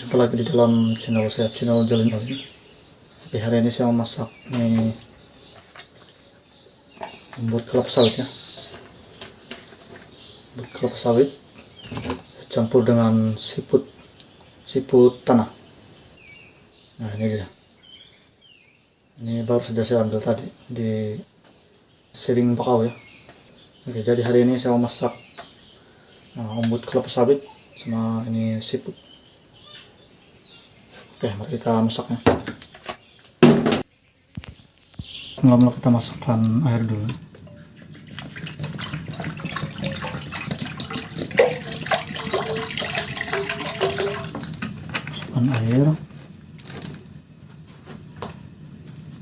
Jumpa lagi di dalam channel saya, channel Jalin Oli. Oke, hari ini saya memasak nih bubur kelapa sawit ya. Bubur kelapa sawit campur dengan siput tanah. Nah, ini dia. Ini baru saja saya ambil tadi di Siring Pakau ya. Oke, jadi hari ini saya memasak bubur kelapa sawit sama ini siput. Oke, mari kita masaknya. Pertama kita masukkan air dulu. Masukkan air.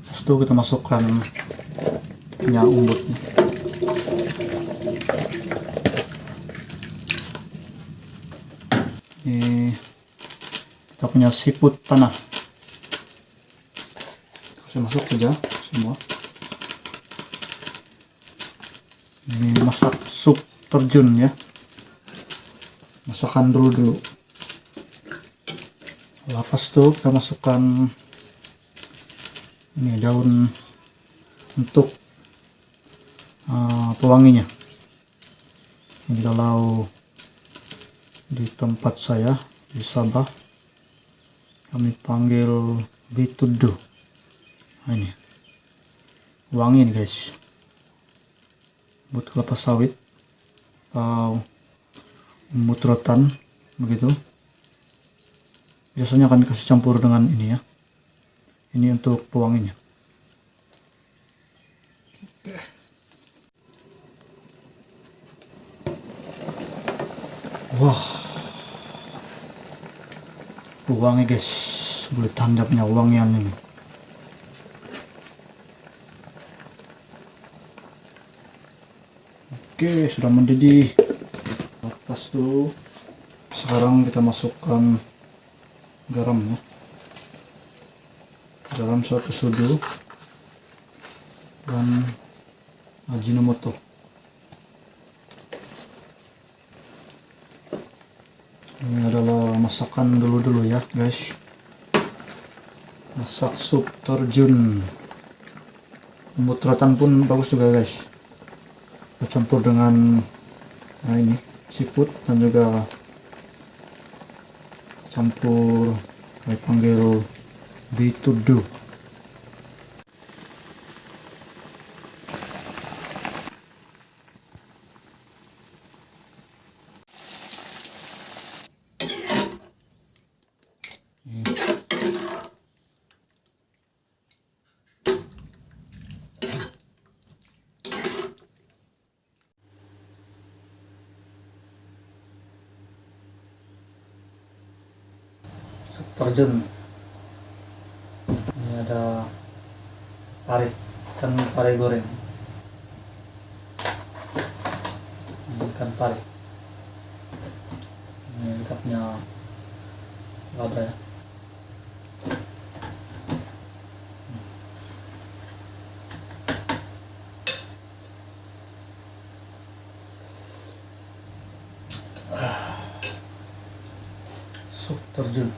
Terus itu kita masukkan minyak umbutnya. Ini kita punya siput tanah. Saya masuk saja semua. Ini masak sup terjun ya. Masukkan dulu. Lepas itu kita masukkan ini daun untuk pewanginya. Ini kalau di tempat saya di Sabah kami panggil bitudo. Nah, ini wangi nih guys, buat kelapa sawit atau umut rotan begitu. Biasanya kami kasih campur dengan ini ya, ini untuk pewanginya. Wah, wangi guys, boleh tandapnya wangian ini. Oke, sudah mendidih. Lepas itu sekarang kita masukkan garam ya. Garam 1 sudu dan ajinomoto. Ini adalah masakan dulu ya guys. Masak sup terjun. Umut rotan pun bagus juga guys. Kita campur dengan ini siput dan juga campur panggil bitudo. Sup terjun. Ini ada ikan pare goreng. Ini ikan pare. Ini kita punya lada ya. Sup terjun.